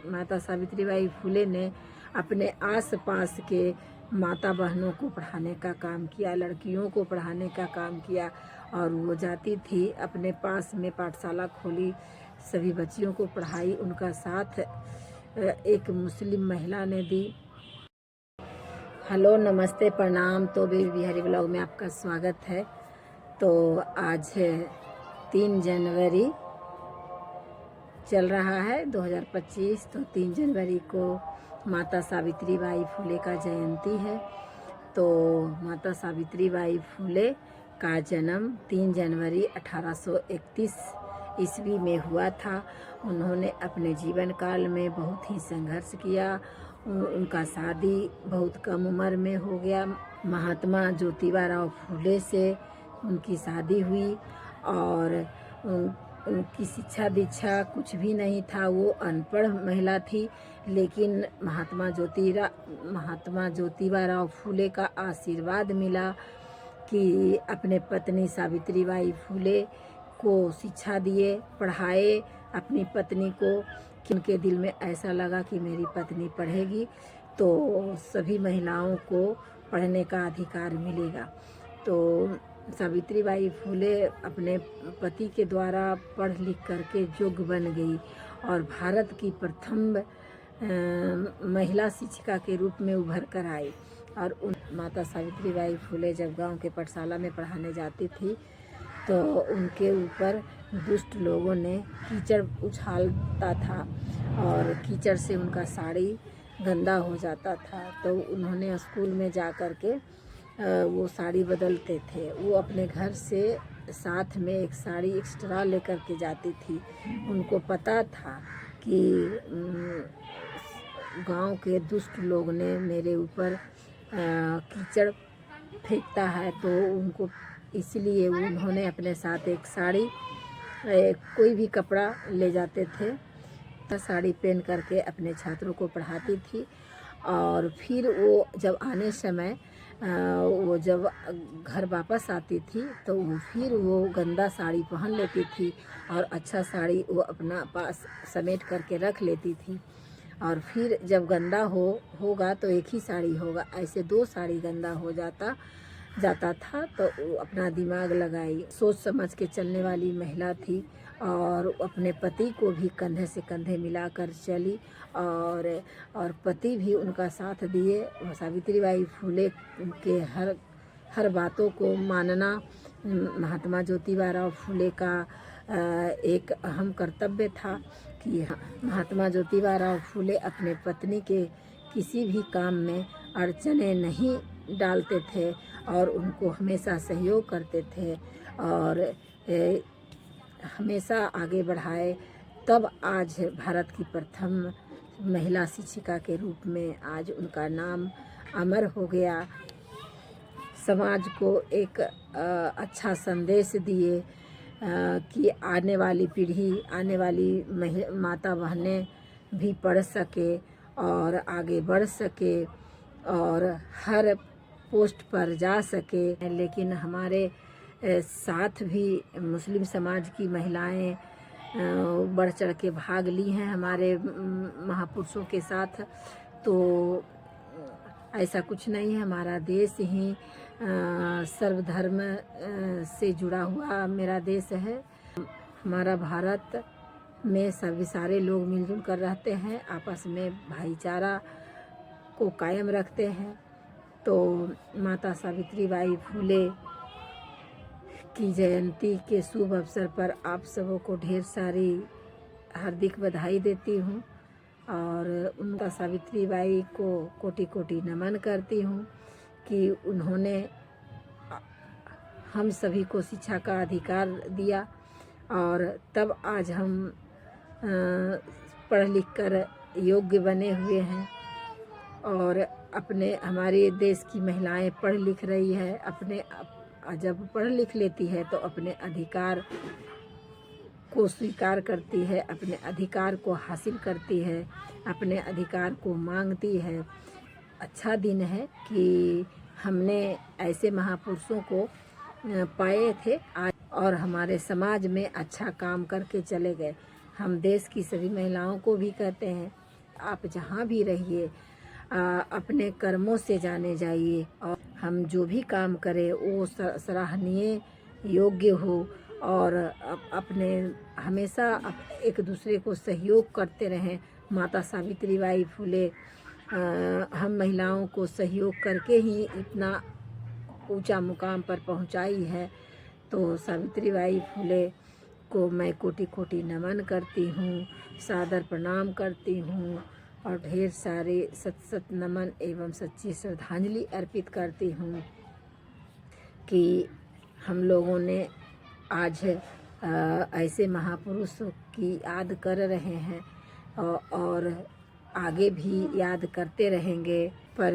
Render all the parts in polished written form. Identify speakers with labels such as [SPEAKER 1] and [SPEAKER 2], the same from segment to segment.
[SPEAKER 1] माता सावित्रीबाई फुले ने अपने आसपास के माता बहनों को पढ़ाने का काम किया, लड़कियों को पढ़ाने का काम किया। और वो जाती थी, अपने पास में पाठशाला खोली, सभी बच्चियों को पढ़ाई। उनका साथ एक मुस्लिम महिला ने दी। हेलो, नमस्ते, प्रणाम। तो बेबी बिहारी ब्लॉग में आपका स्वागत है। तो आज 3 जनवरी चल रहा है 2025। तो 3 जनवरी को माता सावित्रीबाई फुले का जयंती है। तो माता सावित्रीबाई फुले का जन्म 3 जनवरी 1831 ईस्वी में हुआ था। उन्होंने अपने जीवन काल में बहुत ही संघर्ष किया। उनका शादी बहुत कम उम्र में हो गया। महात्मा ज्योतिबा राव फुले से उनकी शादी हुई और उनकी शिक्षा दीक्षा कुछ भी नहीं था। वो अनपढ़ महिला थी, लेकिन महात्मा ज्योतिबा राव फुले का आशीर्वाद मिला कि अपने पत्नी सावित्रीबाई फुले को शिक्षा दिए, पढ़ाए अपनी पत्नी को। कि उनके दिल में ऐसा लगा कि मेरी पत्नी पढ़ेगी तो सभी महिलाओं को पढ़ने का अधिकार मिलेगा। तो सावित्रीबाई फुले अपने पति के द्वारा पढ़ लिख करके योग्य बन गई और भारत की प्रथम महिला शिक्षिका के रूप में उभर कर आई। और माता सावित्रीबाई फुले जब गांव के पाठशाला में पढ़ाने जाती थी तो उनके ऊपर दुष्ट लोगों ने कीचड़ उछालता था और कीचड़ से उनका साड़ी गंदा हो जाता था। तो उन्होंने स्कूल में जा कर के वो साड़ी बदलते थे। वो अपने घर से साथ में एक साड़ी एक्स्ट्रा लेकर के जाती थी। उनको पता था कि गांव के दुष्ट लोग ने मेरे ऊपर कीचड़ फेंकता है, तो उनको इसलिए उन्होंने अपने साथ एक साड़ी, कोई भी कपड़ा ले जाते थे। साड़ी पहन करके अपने छात्रों को पढ़ाती थी। और फिर वो जब आने समय वो जब घर वापस आती थी तो फिर वो गंदा साड़ी पहन लेती थी और अच्छा साड़ी वो अपना पास समेट करके रख लेती थी। और फिर जब गंदा होगा तो एक ही साड़ी होगा, ऐसे 2 साड़ी गंदा हो जाता था। तो अपना दिमाग लगाई, सोच समझ के चलने वाली महिला थी और अपने पति को भी कंधे से कंधे मिलाकर चली और पति भी उनका साथ दिए। सावित्रीबाई फुले के हर बातों को मानना महात्मा ज्योतिबा राव फुले का एक अहम कर्तव्य था कि महात्मा ज्योतिबा राव फुले अपने पत्नी के किसी भी काम में अड़चने नहीं डालते थे और उनको हमेशा सहयोग करते थे और हमेशा आगे बढ़ाए। तब आज भारत की प्रथम महिला शिक्षिका के रूप में आज उनका नाम अमर हो गया। समाज को एक अच्छा संदेश दिए कि आने वाली पीढ़ी, आने वाली माता बहनें भी पढ़ सके और आगे बढ़ सके और हर पोस्ट पर जा सके। लेकिन हमारे साथ भी मुस्लिम समाज की महिलाएं बढ़ चढ़ के भाग ली हैं हमारे महापुरुषों के साथ। तो ऐसा कुछ नहीं है। हमारा देश ही सर्वधर्म से जुड़ा हुआ मेरा देश है। हमारा भारत में सभी सारे लोग मिलजुल कर रहते हैं, आपस में भाईचारा को कायम रखते हैं। तो माता सावित्रीबाई फुले की जयंती के शुभ अवसर पर आप सबों को ढेर सारी हार्दिक बधाई देती हूँ और उनका सावित्रीबाई को कोटि कोटि नमन करती हूँ कि उन्होंने हम सभी को शिक्षा का अधिकार दिया और तब आज हम पढ़ लिख कर योग्य बने हुए हैं। और हमारे देश की महिलाएं पढ़ लिख रही है, जब पढ़ लिख लेती है तो अपने अधिकार को स्वीकार करती है, अपने अधिकार को हासिल करती है, अपने अधिकार को मांगती है। अच्छा दिन है कि हमने ऐसे महापुरुषों को पाए थे आज और हमारे समाज में अच्छा काम करके चले गए। हम देश की सभी महिलाओं को भी कहते हैं आप जहाँ भी रहिए अपने कर्मों से जाने जाइए और हम जो भी काम करें वो सराहनीय योग्य हो और अपने हमेशा एक दूसरे को सहयोग करते रहें। माता सावित्री बाई फुले हम महिलाओं को सहयोग करके ही इतना ऊंचा मुकाम पर पहुंचाई है। तो सावित्री बाई फुले को मैं कोटि कोटि नमन करती हूँ, सादर प्रणाम करती हूँ और ढेर सारे सत सत नमन एवं सच्ची श्रद्धांजलि अर्पित करती हूँ कि हम लोगों ने आज ऐसे महापुरुषों की याद कर रहे हैं और आगे भी याद करते रहेंगे। पर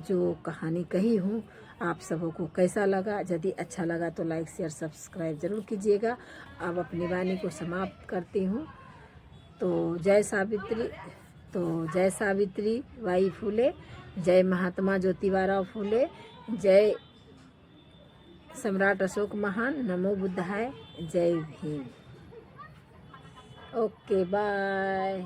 [SPEAKER 1] जो कहानी कही हूँ आप सबों को कैसा लगा? यदि अच्छा लगा तो लाइक शेयर सब्सक्राइब ज़रूर कीजिएगा। अब अपनी वाणी को समाप्त करती हूँ। तो जय सावित्री बाई फुले, जय महात्मा ज्योतिबा फुले, जय सम्राट अशोक महान, नमो बुद्धाय, जय भीम। Okay bye.